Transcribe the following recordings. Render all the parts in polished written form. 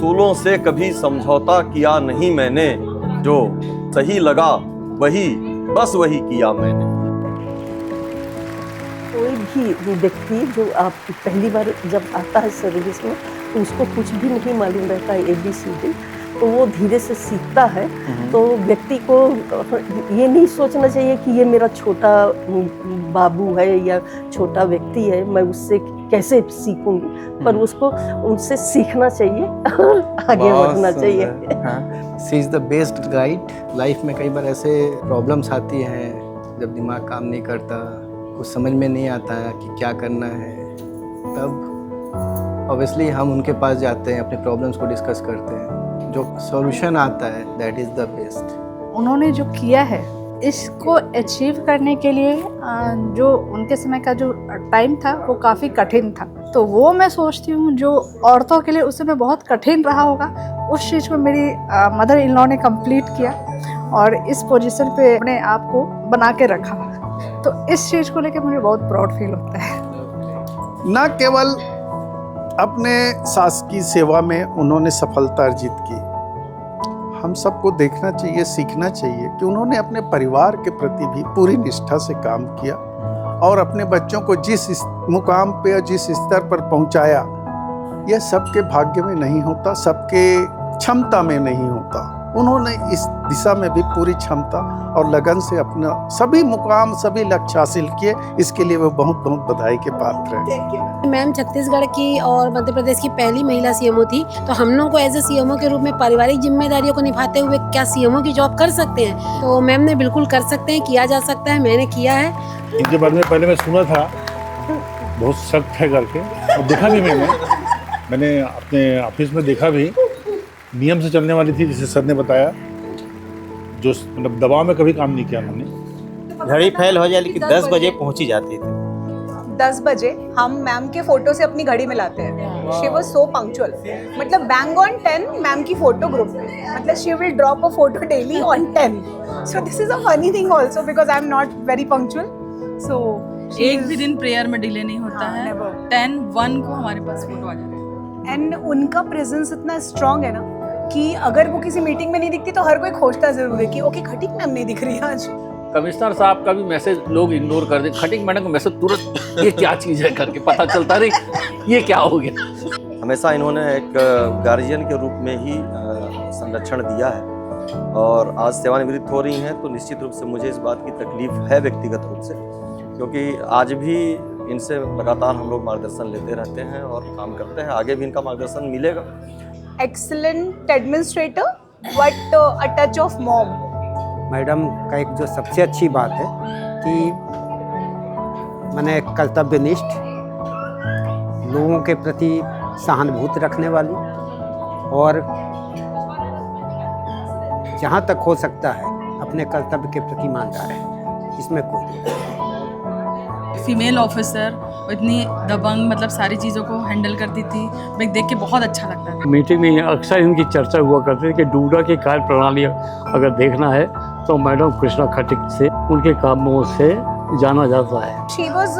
उसूलों से कभी समझौता किया नहीं मैंने, जो सही लगा वही बस वही किया मैंने। कोई भी व्यक्ति जो आप पहली बार जब आता है सर्विस में तो उसको कुछ भी नहीं मालूम रहता है ABCD, तो वो धीरे से सीखता है। तो व्यक्ति को ये नहीं सोचना चाहिए कि ये मेरा छोटा बाबू है या छोटा व्यक्ति है, मैं उससे कैसे सीखूंगी, पर उसको उनसे सीखना चाहिए और आगे बढ़ना चाहिए। She is the best guide. Life में कई बार ऐसे प्रॉब्लम्स आती हैं जब दिमाग काम नहीं करता, कुछ समझ में नहीं आता है कि क्या करना है, तब ऑब्वियसली हम उनके पास जाते हैं, अपने प्रॉब्लम्स को डिस्कस करते हैं, जो सॉल्यूशन आता है दैट इज़ द बेस्ट। उन्होंने जो किया है इसको अचीव करने के लिए जो उनके समय का जो टाइम था वो काफ़ी कठिन था, तो वो मैं सोचती हूँ जो औरतों के लिए उस समय बहुत कठिन रहा होगा, उस चीज़ को मेरी मदर इन लॉ ने कंप्लीट किया और इस पोजीशन पे अपने आप को बना के रखा। तो इस चीज़ को लेकर मुझे बहुत प्राउड फील होता है। न केवल अपने सास की सेवा में उन्होंने सफलता अर्जित की, हम सबको देखना चाहिए, सीखना चाहिए कि उन्होंने अपने परिवार के प्रति भी पूरी निष्ठा से काम किया और अपने बच्चों को जिस मुकाम पे और जिस स्तर पर पहुंचाया, यह सबके भाग्य में नहीं होता, सबके क्षमता में नहीं होता। उन्होंने इस दिशा में भी पूरी क्षमता और लगन से अपना सभी मुकाम, सभी लक्ष्य हासिल किए, इसके लिए वो बहुत बहुत बधाई के पात्र हैं। मैम छत्तीसगढ़ की और मध्य प्रदेश की पहली महिला CMO थी, तो हम लोग को एज ए CMO के रूप में पारिवारिक जिम्मेदारियों को निभाते हुए क्या CMO की जॉब कर सकते हैं? तो मैम ने बिल्कुल कर सकते हैं, किया जा सकता है, मैंने किया है। इनके बारे में पहले मैं सुना था, बहुत सख्त है करके, और देखा भी मैंने अपने ऑफिस में देखा भी, नियम से चलने वाली थी, जिसे सर ने बताया, जो मतलब दबाव में कभी काम नहीं किया उन्होंने। घड़ी फेल हो जाए लेकिन 10 बजे पहुंची जाती थी। 10 बजे हम मैम के फोटो से अपनी घड़ी मिलाते हैं। शी वॉज सो पंक्चुअल, मतलब बैंग ऑन 10 मैम की फोटो ग्रुप में, मतलब she will drop a photo daily on 10। So this is a funny thing also because I am not very punctual. So एक भी दिन प्रेयर में delay नहीं होता है। 10:01 को हमारे पास फोटो आ जाती है। एंड उनका प्रेजेंस इतना स्ट्रांग है ना कि अगर वो किसी मीटिंग में नहीं दिखती तो हर कोई खोजता जरूर है कि ओके खटीक मैम नहीं दिख रही आज। कमिश्नर साहब का भी मैसेज लोग इग्नोर कर दे, खटीक मैडम का मैसेज तुरंत ये क्या चीज़ है करके पता चलता नहीं ये क्या हो गया। हमेशा इन्होंने एक गार्जियन के रूप में ही संरक्षण दिया है, और आज सेवानिवृत्त हो रही हैं तो निश्चित रूप से मुझे इस बात की तकलीफ है व्यक्तिगत रूप से, क्योंकि आज भी इनसे लगातार हम लोग मार्गदर्शन लेते रहते हैं और काम करते हैं, आगे भी इनका मार्गदर्शन मिलेगा। Excellent administrator but a touch of mom. Madam का एक जो सबसे अच्छी बात है कि मैंने कर्तव्यनिष्ठ, लोगों के प्रति सहानुभूति रखने वाली, और जहाँ तक हो सकता है अपने कर्तव्य के प्रति ईमानदार है, इसमें कोई नहीं। फीमेल ऑफिसर इतनी दबंग, मतलब सारी चीज़ों को हैंडल करती थी, मैं देख के बहुत अच्छा लगता है। मीटिंग में अक्सर इनकी चर्चा हुआ करती है कि डूडा की कार्य प्रणाली अगर देखना है तो मैडम कृष्णा खटीक से, उनके कामों से जाना जाता है। She was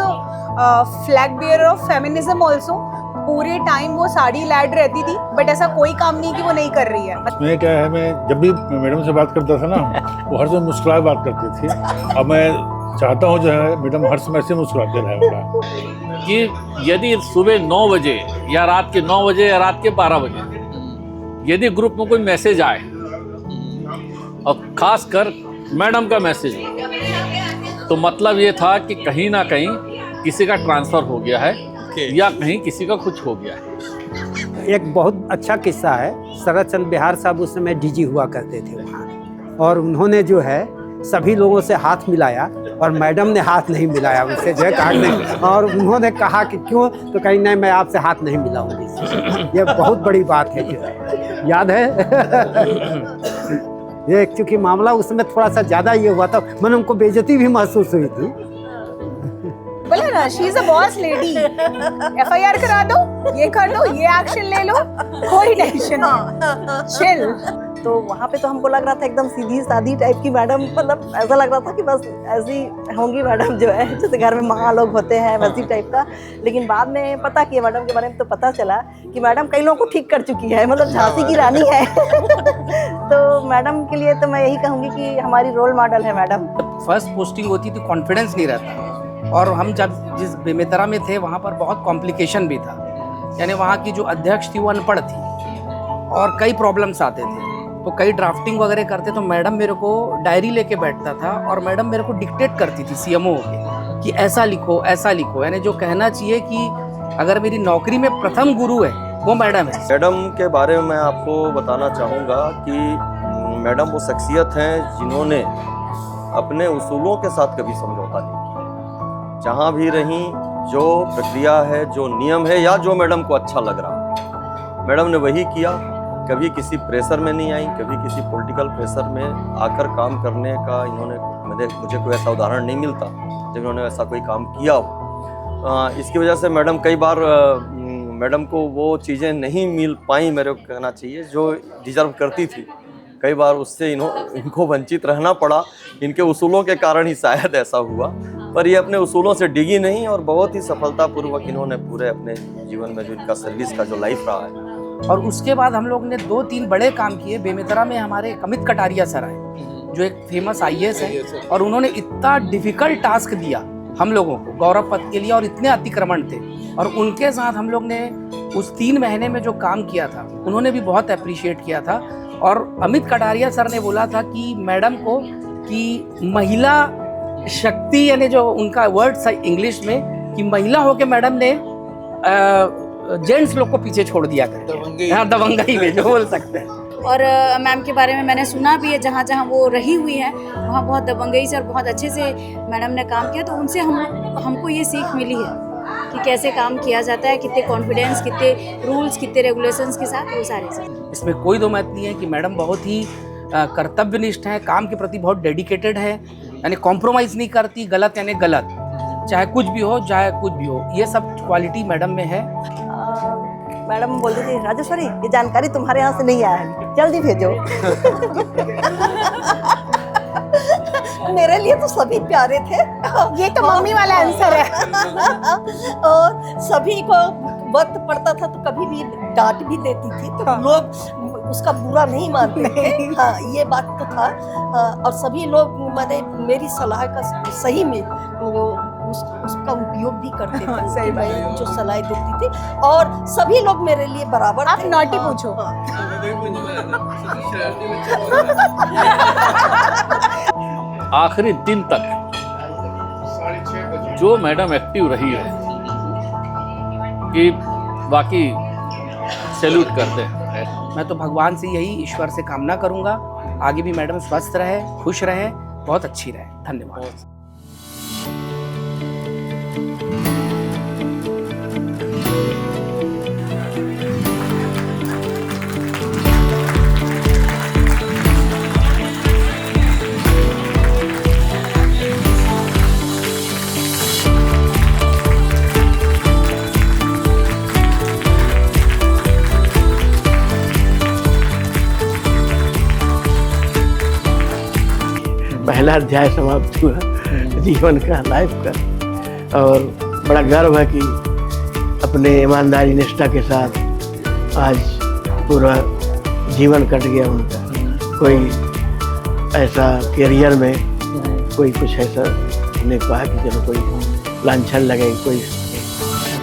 flag bearer of feminism also. पूरे टाइम वो साड़ी लैड रहती थी, बट ऐसा कोई काम नहीं कि वो नहीं कर रही है। मैं क्या है, मैं जब भी मैडम से बात करता था ना, वो हर समय मुस्कुराए बात करती थी। अब मैं चाहता हूँ जो है मैडम हर समय से मुस्कुराते रहे कि यदि सुबह 9 बजे या रात के 9 बजे या रात के 12 बजे यदि ग्रुप में कोई मैसेज आए, और खासकर मैडम का मैसेज, तो मतलब ये था कि कहीं ना कहीं किसी का ट्रांसफ़र हो गया है या कहीं किसी का कुछ हो गया है। एक बहुत अच्छा किस्सा है, शरद चंद्र बिहार साहब उस समय DG हुआ करते थे वहाँ, और उन्होंने जो है सभी लोगों से हाथ मिलाया और मैडम ने हाथ नहीं मिलाया उनसे, जो है कहा नहीं, और उन्होंने कहा कि क्यों, तो कहीं नहीं मैं आपसे हाथ नहीं मिलाऊंगी। ये बहुत बड़ी बात है, जो याद है। ये क्योंकि मामला उस समय थोड़ा सा ज़्यादा ये हुआ था, मैंने उनको बेइज्जती भी महसूस हुई थी। बोला ना, she is a boss lady. FIR करा दो, ये कर दो, ये एक्शन ले लो, कोई टेंशन नहीं, चिल। तो वहाँ पे तो हमको लग रहा था एकदम सीधी सादी टाइप की मैडम, मतलब ऐसा लग रहा था कि बस ऐसी होंगी मैडम जो है, जैसे घर में माँ लोग होते हैं वैसी टाइप का। लेकिन बाद में पता किया मैडम के बारे में, तो पता चला कि मैडम कई लोगों को ठीक कर चुकी है, मतलब झांसी की रानी है। तो मैडम के लिए तो मैं यही कहूँगी कि हमारी रोल मॉडल है मैडम। फर्स्ट पोस्टिंग होती तो कॉन्फिडेंस नहीं रहता, और हम जब जिस बेमेतरा में थे वहाँ पर बहुत कॉम्प्लिकेशन भी था, यानी वहाँ की जो अध्यक्ष थी वो अनपढ़ थी और कई प्रॉब्लम्स आते थे। तो कई ड्राफ्टिंग वगैरह करते तो मैडम मेरे को डायरी लेके बैठता था और मैडम मेरे को डिक्टेट करती थी सीएमओ के कि ऐसा लिखो, यानी जो कहना चाहिए कि अगर मेरी नौकरी में प्रथम गुरु है वो मैडम है। मैडम के बारे में मैं आपको बताना चाहूँगा कि मैडम वो शख्सियत हैं जिन्होंने अपने उसूलों के साथ कभी समझौता नहीं किया। जहाँ भी रहीं, जो प्रक्रिया है, जो नियम है, या जो मैडम को अच्छा लग रहा है, मैडम ने वही किया। कभी किसी प्रेशर में नहीं आई, कभी किसी पॉलिटिकल प्रेशर में आकर काम करने का मुझे कोई ऐसा उदाहरण नहीं मिलता जब इन्होंने ऐसा कोई काम किया हो। इसकी वजह से मैडम कई बार मैडम को वो चीज़ें नहीं मिल पाई, मेरे को कहना चाहिए, जो डिजर्व करती थी। कई बार उससे इनको वंचित रहना पड़ा, इनके उसूलों के कारण ही शायद ऐसा हुआ। पर ये अपने उसूलों से डिगी नहीं और बहुत ही सफलतापूर्वक इन्होंने पूरे अपने जीवन में जो इनका सर्विस का जो लाइफ रहा है। और उसके बाद हम लोग ने 2-3 बड़े काम किए। बेमेतरा में हमारे अमित कटारिया सर आए, जो एक फेमस IAS है, और उन्होंने इतना डिफिकल्ट टास्क दिया हम लोगों को गौरव पथ के लिए, और इतने अतिक्रमण थे, और उनके साथ हम लोग ने उस 3 महीने में जो काम किया था उन्होंने भी बहुत अप्रिशिएट किया था। और अमित कटारिया सर ने बोला था कि मैडम को कि महिला शक्ति, यानी जो उनका वर्ड था इंग्लिश में कि महिला होके मैडम ने जेंट्स लोग को पीछे छोड़ दिया करके, हाँ दबंगई में जो बोल सकते हैं। और मैम के बारे में मैंने सुना भी है, जहाँ जहाँ वो रही हुई है वहाँ बहुत दबंगई से और बहुत अच्छे से मैडम ने काम किया। तो उनसे हमको ये सीख मिली है कि कैसे काम किया जाता है, कितने कॉन्फिडेंस, कितने रूल्स, कितने रेगुलेशंस के साथ, वो सारे चीज़। इसमें कोई दो मत नहीं है कि मैडम बहुत ही कर्तव्यनिष्ठ है, काम के प्रति बहुत डेडिकेटेड है, यानी कॉम्प्रोमाइज़ नहीं करती, गलत यानी गलत, चाहे कुछ भी हो, चाहे कुछ भी हो, ये सब क्वालिटी मैडम में है। मैडम बोलती थी, राजेश्वरी ये जानकारी तुम्हारे यहाँ से नहीं आया है, जल्दी भेजो। मेरे लिए तो सभी प्यारे थे। ये तो मम्मी वाला आंसर है। और सभी को वक्त पड़ता था तो कभी भी डांट भी देती थी, तो लोग उसका बुरा नहीं मानते थे। हाँ, ये बात तो था। और सभी लोग मैंने मेरी सलाह का सही में उसका उपयोग भी करते थे। सही बात। मैं जो सलाह देती थी, और सभी लोग मेरे लिए बराबर आप थे। नॉटी हाँ, पूछो। हाँ। आखिरी दिन तक जो मैडम एक्टिव रही है कि बाकी सैल्यूट करते हैं। मैं तो भगवान से यही ईश्वर से कामना करूंगा, आगे भी मैडम स्वस्थ रहे, खुश रहे, बहुत अच्छी रहे। धन्यवाद। पहला अध्याय समाप्त हुआ जीवन का, लाइफ का, और बड़ा गर्व है कि अपने ईमानदारी निष्ठा के साथ आज पूरा जीवन कट गया उनका। कोई ऐसा करियर में कोई कुछ ऐसा नहीं पाया कि चलो कोई लांछन लगे कोई,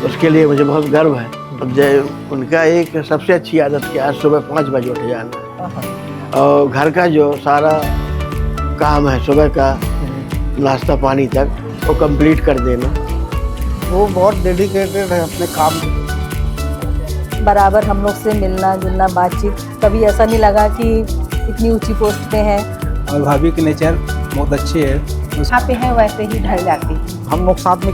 उसके लिए मुझे बहुत गर्व है। अब जब उनका एक सबसे अच्छी आदत क्या, आज सुबह 5 बजे उठ जाना, और घर का जो सारा काम है सुबह का नाश्ता पानी तक वो कंप्लीट कर देना। वो बहुत डेडिकेटेड है अपने काम के। बराबर हम लोग से मिलना जुलना, बातचीत, कभी ऐसा नहीं लगा कि इतनी ऊंची पोस्ट पे हैं। और भाभी की नेचर बहुत अच्छी है, जहाँ पे है वैसे ही ढल जाती है। हम लोग साथ में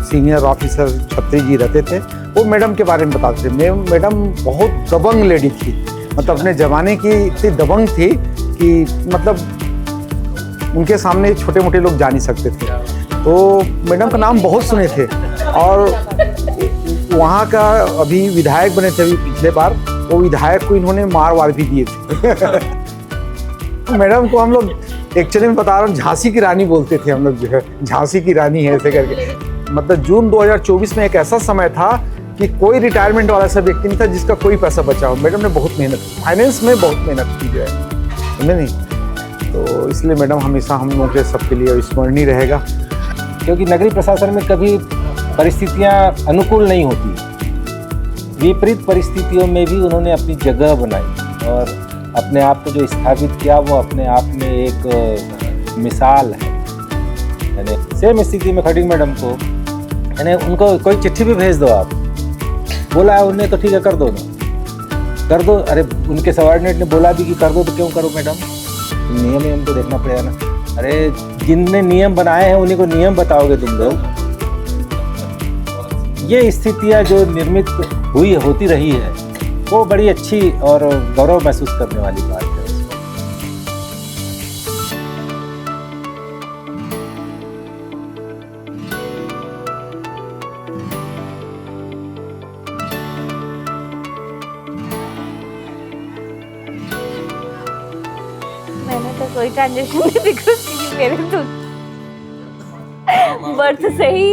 सीनियर ऑफिसर छत्री जी रहते थे, वो मैडम के बारे में बताते थे। मैडम बहुत दबंग लेडी थी, मतलब अपने ज़माने की इतनी दबंग थी कि मतलब उनके सामने छोटे मोटे लोग जा नहीं सकते थे। तो मैडम का नाम बहुत सुने थे, और वहाँ का अभी विधायक बने थे अभी पिछले बार, वो विधायक को इन्होंने मार वार भी दिए थे। मैडम को हम लोग एक्चुअली में बता रहा हूँ झांसी की रानी बोलते थे हम लोग, जो है झांसी की रानी है ऐसे करके। मतलब जून 2024 में एक ऐसा समय था कि कोई रिटायरमेंट वाला ऐसा व्यक्ति नहीं था जिसका कोई पैसा बचा हो। मैडम ने बहुत मेहनत की, फाइनेंस में बहुत मेहनत की जो है, समझे नहीं? तो इसलिए मैडम हमेशा हम लोगों के सबके लिए स्मरणीय रहेगा। क्योंकि नगरीय प्रशासन में कभी परिस्थितियां अनुकूल नहीं होती, विपरीत परिस्थितियों में भी उन्होंने अपनी जगह बनाई और अपने आप को जो स्थापित किया वो अपने आप में एक मिसाल है। यानी सेम स्थिति में खड़ी मैडम को, यानी उनको कोई चिट्ठी भी भेज दो आप, बोला है उन्हें तो ठीक है कर दो ना, कर दो। अरे उनके सबॉर्डिनेट ने बोला भी कि कर दो तो क्यों करो मैडम, नियम तो देखना पड़ेगा ना। अरे जिनने नियम बनाए हैं उन्हीं को नियम बताओगे तुम लोग। ये स्थितियाँ जो निर्मित होती रही है वो बड़ी अच्छी और गौरव महसूस करने वाली बात है। मैंने तो कोई ट्रांजेक्शन नहीं देखा क्योंकि मेरे तो बर्थ से ही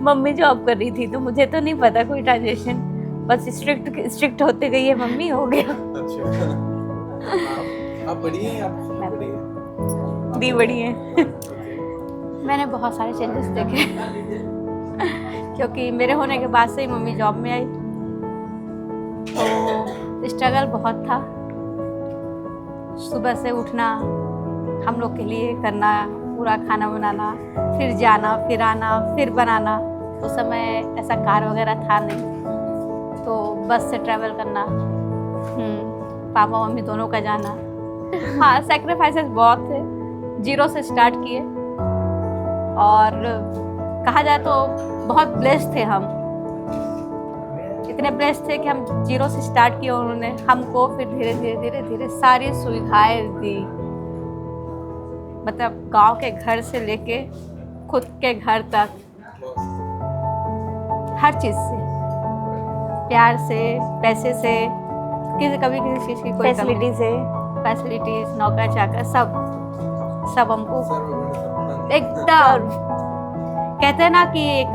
मम्मी जॉब कर रही थी, तो मुझे तो नहीं पता कोई ट्रांजेक्शन। बस स्ट्रिक्ट होते गई है मम्मी, हो गया। आप बड़ी हैं, आप दी बड़ी है। मैंने बहुत सारे चेंजेस देखे क्योंकि मेरे होने के बाद से ही मम्मी जॉब में आई, तो स्ट्रगल बहुत था। सुबह से उठना, हम लोग के लिए करना, पूरा खाना बनाना, फिर जाना, फिर आना, फिर बनाना। उस समय ऐसा कार वगैरह था नहीं, तो बस से ट्रैवल करना, पापा मम्मी दोनों का जाना। हाँ, सेक्रीफाइसेस बहुत थे, जीरो से स्टार्ट किए और कहा जाए तो बहुत ब्लेस्ड थे हम। इतने ब्लेस्ड थे कि हम जीरो से स्टार्ट किया, उन्होंने हमको फिर धीरे धीरे धीरे धीरे सारी सुविधाएं दी। मतलब गांव के घर से लेके खुद के घर तक, हर चीज़ से, प्यार से, पैसे से, कभी किसी चीज़ की कोई फैसिलिटीज, नौकर चाकर, सब हमको एकदम। कहते हैं ना कि एक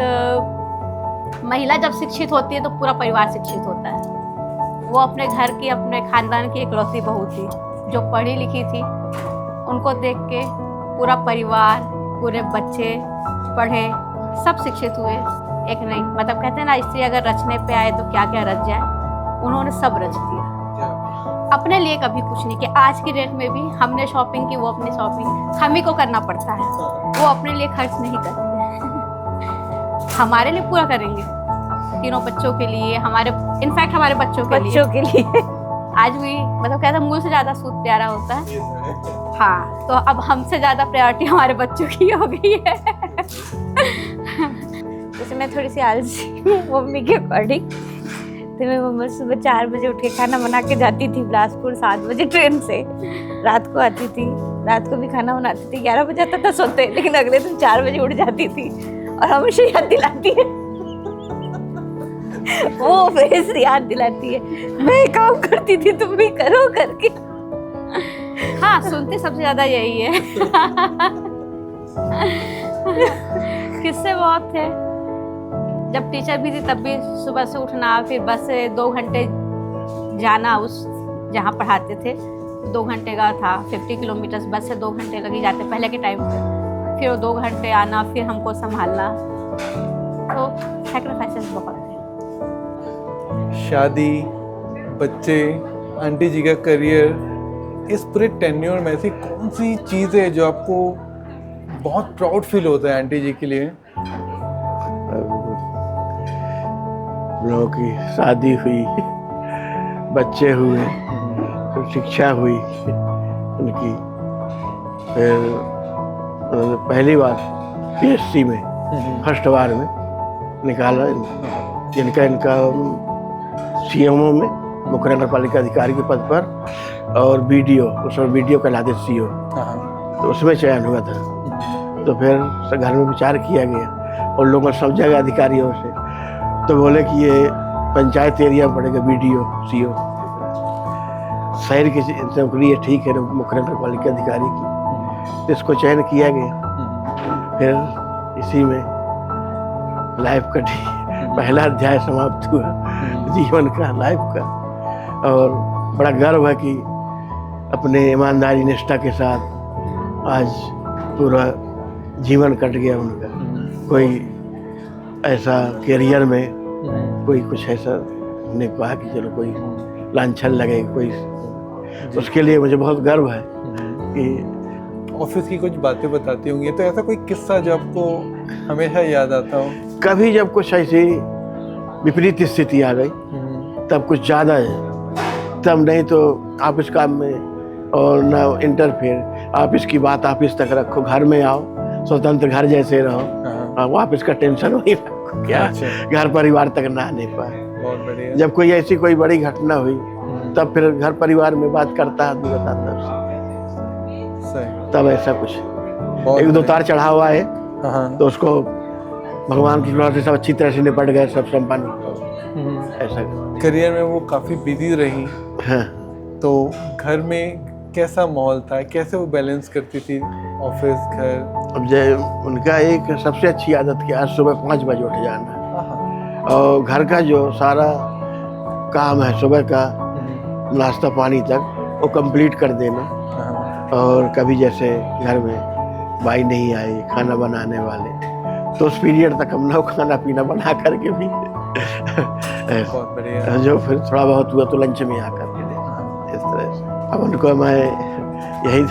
महिला जब शिक्षित होती है तो पूरा परिवार शिक्षित होता है। वो अपने घर की, अपने खानदान की इकलौती बहू थी जो पढ़ी लिखी थी। उनको देख के पूरा परिवार, पूरे बच्चे पढ़े, सब शिक्षित हुए। एक नहीं, मतलब कहते हैं ना स्त्री अगर रचने पे आए तो क्या क्या रच जाए, उन्होंने सब रच दिया। अपने लिए कभी कुछ नहीं किया। आज की डेट में भी हमने शॉपिंग की, वो अपनी शॉपिंग हम ही को करना पड़ता है। वो अपने लिए खर्च नहीं करते, हमारे लिए पूरा करेंगे, तीनों बच्चों के लिए, हमारे इनफैक्ट हमारे बच्चों के लिए आज भी मतलब कहते हैं मूल से ज़्यादा सूद प्यारा होता है। हाँ, तो अब हमसे ज़्यादा प्रायोरिटी हमारे बच्चों की हो गई है। जैसे मैं थोड़ी सी आलसी मम्मी के अकॉर्डिंग, तो मैं मम्मा सुबह 4 बजे उठ के खाना बना के जाती थी बिलासपुर, 7 बजे ट्रेन से रात को आती थी। रात को भी खाना बनाती थी, 11 बजे आता था सोते, लेकिन अगले दिन 4 बजे उठ जाती थी और हमेशा याद दिलाती है वो फ्रेज याद दिलाती है, मैं काम करती थी तुम भी करो करके। हाँ, सुनते सबसे ज्यादा यही है। किस्से बहुत थे। जब टीचर भी थी तब भी सुबह से उठना, फिर बस से 2 घंटे जाना, उस जहाँ पढ़ाते थे 2 घंटे का था, 50 किलोमीटर, बस से 2 घंटे लग ही जाते पहले के टाइम पे। फिर वो 2 घंटे आना, फिर हमको संभालना, तो सैक्रिफाइसेस बहुत थे। शादी, बच्चे, आंटी जी का करियर, इस पूरे टेन्योर में ऐसी कौन सी चीज़ है जो आपको बहुत प्राउड फील होता है आंटी जी के लिए? लोगों की शादी हुई, बच्चे हुए, फिर शिक्षा हुई उनकी, फिर उन्होंने पहली बार PSC में फर्स्ट बार में निकाला इनका CMO में, मुख्य नगर पालिका अधिकारी के पद पर, और BDO, उसमें BDO कहलाते CO, तो उसमें चयन हुआ था। तो फिर घर में विचार किया गया और लोगों सब जगह अधिकारियों से, तो बोले कि ये पंचायत एरिया में पड़ेगा BDO CO। शहर की नौकरी है, ठीक है, मुख्य नगर पालिका अधिकारी की, तो इसको चयन किया गया। फिर इसी में लाइफ कटी, पहला अध्याय समाप्त हुआ जीवन का, लाइफ का। और बड़ा गर्व है कि अपने ईमानदारी निष्ठा के साथ आज पूरा जीवन कट गया उनका। कोई ऐसा करियर में कोई कुछ ऐसा नहीं कहा कि चलो कोई लांछन लगे कोई, उसके लिए मुझे बहुत गर्व है कि ऑफिस की कुछ बातें बताती होंगी, तो ऐसा कोई किस्सा जो आपको हमेशा याद आता हो? कभी जब कुछ ऐसी विपरीत स्थिति आ गई तब कुछ ज़्यादा है, तब नहीं तो ऑफिस काम में और ना इंटरफेयर, ऑफिस की बात ऑफिस तक रखो, घर में आओ, स्वतंत्र घर जैसे रहो, ऑफिस का टेंशन वही रखो, क्या घर परिवार तक ना आने पाए। बहुत बढ़िया। जब कोई ऐसी कोई बड़ी घटना हुई तब फिर घर परिवार में बात करता आदमी, बताता तब ऐसा कुछ एक दो तार चढ़ा हुआ है तो उसको भगवान की कृपा से सब अच्छी तरह से निपट गए, सब संपन्न ऐसा। करियर में वो काफी बिजी रही, हाँ। तो घर में कैसा माहौल था, कैसे वो बैलेंस करती थी ऑफिस घर? अब जो उनका एक सबसे अच्छी आदत क्या, सुबह 5 बजे उठ जाना और घर का जो सारा काम है सुबह का नाश्ता पानी तक वो कंप्लीट कर देना। और कभी जैसे घर में भाई नहीं आए खाना बनाने वाले तो उस पीरियड तक हम लोग खाना पीना बना करके भी बहुत बढ़िया। जो फिर थोड़ा बहुत हुआ तो लंच में आकर के दे, इस तरह से। अब उनको मैं यही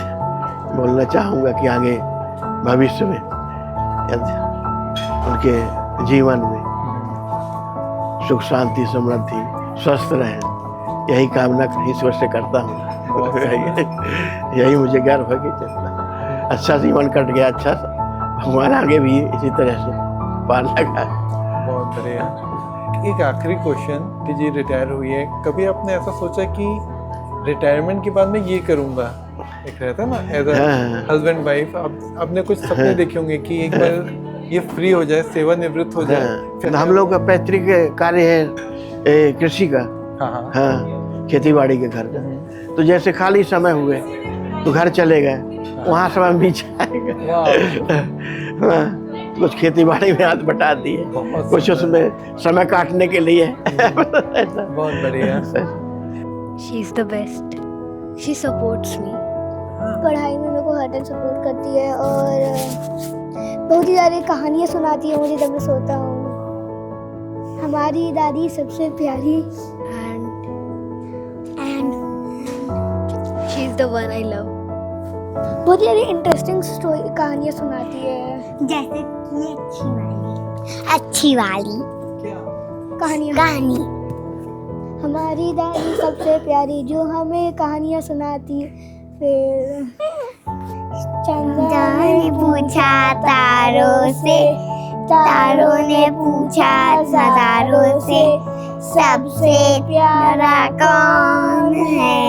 बोलना चाहूँगा कि आगे भविष्य में उनके जीवन में सुख शांति समृद्धि स्वस्थ रहें, यही कामना ईश्वर से करता हूँ। यही मुझे गर्व है कि अच्छा जीवन कट गया, अच्छा भगवान आगे भी इसी तरह से पार लगा। बहुत बढ़िया। एक आखिरी क्वेश्चन कि जी रिटायर हुई है, कभी आपने ऐसा सोचा कि रिटायरमेंट के बाद मैं ये करूँगा? एक रहता है ना एज अ हस्बैंड वाइफ, आपने कुछ सपने देखे होंगे कि एक बार ये फ्री हो जाए, सेवानिवृत्त हो जाए। हम लोग का पैतृक कार्य है कृषि का, हाँ, खेती बाड़ी के घर का। तो जैसे खाली समय हुए तो घर चले गए, वहाँ समय बीच आएगा, कुछ खेती बाड़ी में हाथ बटा दिए, कुछ उसमें समय काटने के लिए। बहुत बढ़िया। She is the best, she supports me, पढ़ाई में मेरे को हर टाइम सपोर्ट करती है और बहुत ही सारी कहानियाँ सुनाती है मुझे जब मैं सोता हूँ। हमारी दादी सबसे प्यारी and she is the one I love. बहुत सारी इंटरेस्टिंग स्टोरी कहानियाँ सुनाती है, जैसे कि अच्छी वाली कहानी। हमारी दादी सबसे प्यारी जो हमें कहानियाँ सुनाती। फिर चंदा ने पूछा तारों से, तारों ने पूछा सितारों से, सबसे प्यारा कौन है?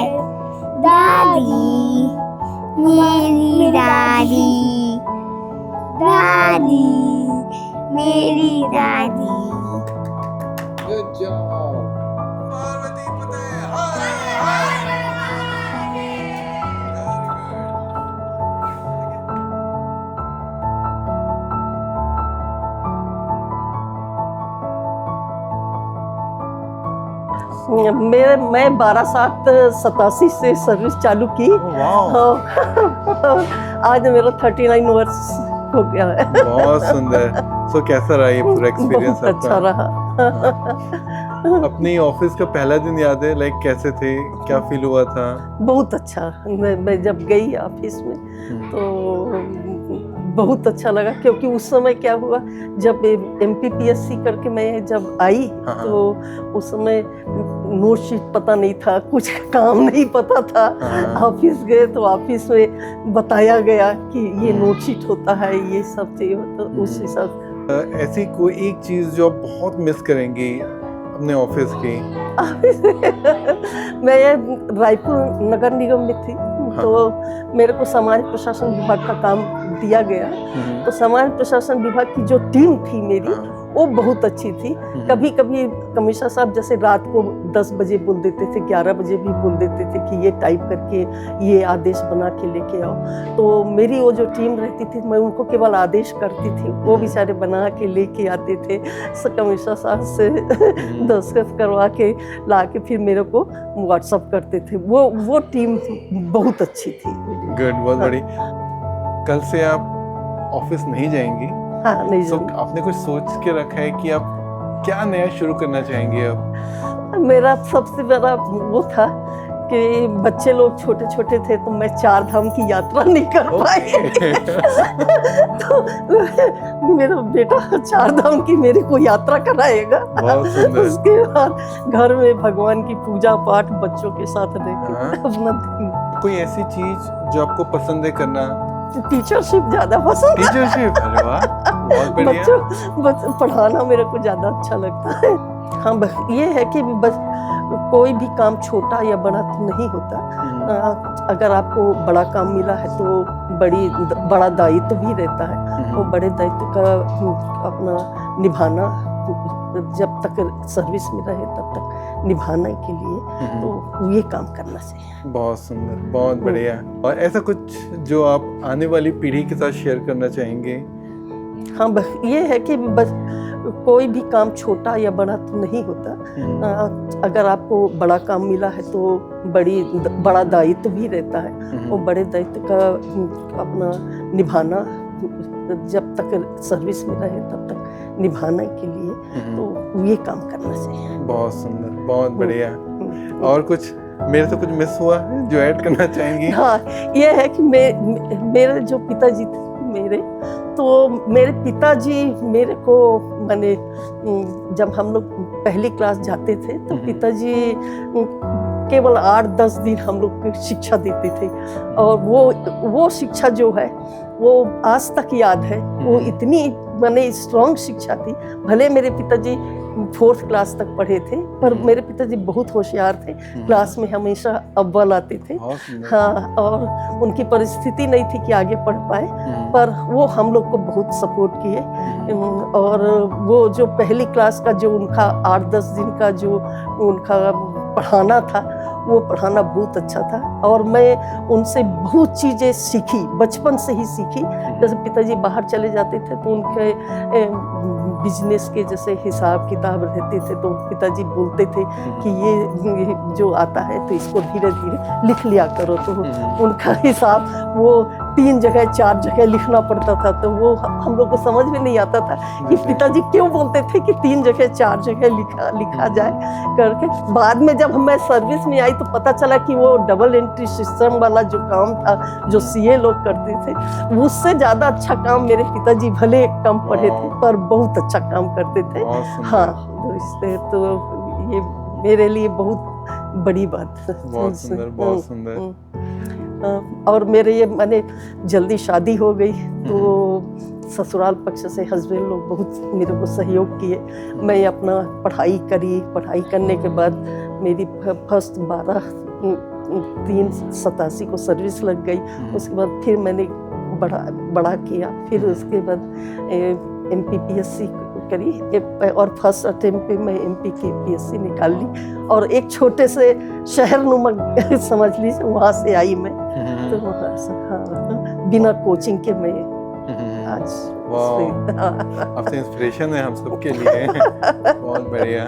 दादी, मेरी दादी, दादी, मेरी दादी। Good job. मैं 12/7/87 से सर्विस चालू की। आज मेरा 39 वर्ष हो गया है। बहुत सुंदर। सो कैसा रहा ये पूरा एक्सपीरियंस? बहुत अच्छा रहा। अपनी ऑफिस का पहला दिन याद है? लाइक कैसे थे, क्या फील हुआ था? बहुत अच्छा। मैं जब गई ऑफिस में तो बहुत अच्छा लगा, क्योंकि उस समय क्या हुआ, जब MPPSC करके मैं जब आई तो उस समय नोट शीट पता नहीं था, कुछ काम नहीं पता था। ऑफिस गए तो ऑफिस में बताया गया कि ये नोट शीट होता है, ये सब चाहिए, तो उस हिसाब से। ऐसी कोई एक चीज जो आप बहुत मिस करेंगी अपने ऑफिस की? मैं रायपुर नगर निगम में थी, तो मेरे को समाज प्रशासन विभाग का काम दिया गया। तो समाज प्रशासन विभाग की जो टीम थी मेरी, वो बहुत अच्छी थी। कभी कभी कमिश्नर साहब जैसे रात को 10 बजे बोल देते थे, 11 बजे भी बोल देते थे कि ये टाइप करके ये आदेश बना के लेके आओ, तो मेरी वो जो टीम रहती थी मैं उनको केवल आदेश करती थी, वो बेचारे बना के लेके आते थे, कमिश्नर साहब से दस्तखत करवा के ला के फिर मेरे को व्हाट्सअप करते थे। वो टीम बहुत अच्छी थी। गुड, बहुत बड़ी। कल से आप ऑफिस नहीं जाएंगी? हाँ, नहीं तो आपने कुछ सोच के रखा है कि आप क्या नया शुरू करना चाहेंगे अब? मेरा सबसे बड़ा वो था कि बच्चे लोग छोटे छोटे थे तो मैं 4 धाम की यात्रा नहीं कर पाई। तो मेरा बेटा 4 धाम की मेरे को यात्रा कराएगा। उसके बाद घर में भगवान की पूजा पाठ बच्चों के साथ रह के अपना दिन। कोई ऐसी चीज जो आपको पसंद है करना? टीचरशिप ज्यादा पसंद। टीचरशिप, अरे वाह, बहुत बढ़िया। बच्चों पढ़ाना मेरे को ज्यादा अच्छा लगता है। हाँ, बस ये है कि बस कोई भी काम छोटा या बड़ा तो नहीं होता। अगर आपको बड़ा काम मिला है तो बड़ा दायित्व भी रहता है। वो बड़े दायित्व का अपना निभाना, जब तक सर्विस में रहे तब तक निभाने के लिए तो ये काम करना चाहिए। बहुत सुंदर, बहुत बढ़िया। और ऐसा कुछ जो आप आने वाली पीढ़ी के साथ शेयर करना चाहेंगे? हाँ, बस ये है कि बस कोई भी काम छोटा या बड़ा तो नहीं होता। अगर आपको बड़ा काम मिला है तो बड़ा दायित्व भी रहता है। वो बड़े दायित्व का अपना निभाना, जब तक सर्विस में रहे तब तक निभाने के लिए तो ये काम करना चाहिए। बहुत सुंदर, बहुत बढ़िया। और कुछ मेरे से कुछ मिस हुआ है जो ऐड करना चाहेंगी? हाँ, ये है कि मेरे जो पिताजी थे मेरे पिताजी मेरे को मैंने जब हम लोग पहली क्लास जाते थे तो पिताजी केवल 8-10 दिन हम लोग को शिक्षा देते थे, और वो शिक्षा जो है वो आज तक याद है। वो इतनी मैंने स्ट्रॉन्ग शिक्षा थी। भले मेरे पिताजी 4th क्लास तक पढ़े थे पर मेरे पिताजी बहुत होशियार थे, क्लास में हमेशा अव्वल आते थे। हाँ, और उनकी परिस्थिति नहीं थी कि आगे पढ़ पाए, पर वो हम लोग को बहुत सपोर्ट किए। और वो जो पहली क्लास का जो उनका 8-10 दिन का जो उनका पढ़ाना था वो पढ़ाना बहुत अच्छा था, और मैं उनसे बहुत चीज़ें सीखी, बचपन से ही सीखी। जैसे पिताजी बाहर चले जाते थे तो उनके बिजनेस के जैसे हिसाब किताब रहते थे तो पिताजी बोलते थे कि ये जो आता है तो इसको धीरे धीरे लिख लिया करो। तो उनका हिसाब वो 3 जगह 4 जगह लिखना पड़ता था, तो वो हम लोग को समझ में नहीं आता था कि पिताजी क्यों बोलते थे कि 3 जगह 4 जगह लिखा जाए करके। बाद में जब मैं सर्विस में आई तो पता चला कि वो डबल एंट्री सिस्टम वाला जो काम था जो सीए लोग करते थे, उससे ज़्यादा अच्छा काम मेरे पिताजी भले कम पढ़े थे पर बहुत अच्छा काम करते थे। हाँ, तो ये मेरे लिए बहुत बड़ी बात है। बहुत सुंदर, बहुत सुंदर। और मेरे ये मैंने जल्दी शादी हो गई तो ससुराल पक्ष से हस्बैंड लोग बहुत मेरे को सहयोग किए। मैं अपना पढ़ाई करी, पढ़ाई करने के बाद मेरी फर्स्ट 12/3/87 को सर्विस लग गई। उसके बाद फिर मैंने बड़ा किया, फिर उसके बाद MPPSC करी और फर्स्ट अटेम्प्ट पे मैं MPPSC निकाल ली, और एक छोटे से शहर नुमा समझ लीजिए वहाँ से आई मैं। तो वहाँ से हाँ, बिना कोचिंग के मैं आज आपसे इंस्पिरेशन है हम सब के लिए। बहुत बढ़िया।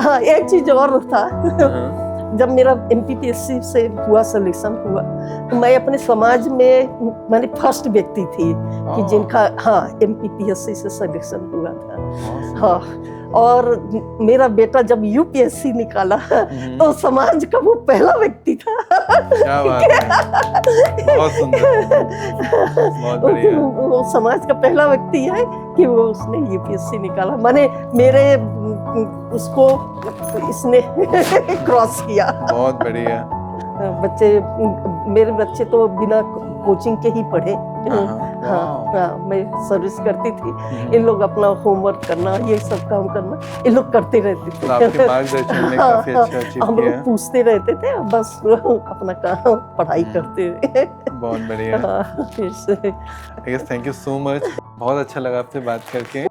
हाँ, एक चीज और था, जब मेरा MPPSC से हुआ सिलेक्शन हुआ तो मैं अपने समाज में मैंने फर्स्ट व्यक्ति थी कि जिनका MPPSC से सिलेक्शन हुआ था। हाँ, और मेरा बेटा जब UPSC निकाला तो समाज का वो पहला व्यक्ति था। क्या बात है, बहुत सुंदर, बहुत बढ़िया। वो समाज का पहला व्यक्ति है कि वो उसने UPSC निकाला। मैंने मेरे उसको इसने क्रॉस किया। बहुत बढ़िया। मेरे बच्चे तो बिना कोचिंग के ही पढ़े। हाँ, मैं सर्विस करती थी, इन लोग अपना होमवर्क करना ये सब काम करना इन लोग करते रहते थे। आपके मार्गदर्शन में काफी अच्छा अचीव हम लोग पूछते रहते थे, बस अपना काम पढ़ाई करते रहे। बहुत बढ़िया। थैंक यू सो मच, बहुत अच्छा लगा आपसे बात करके।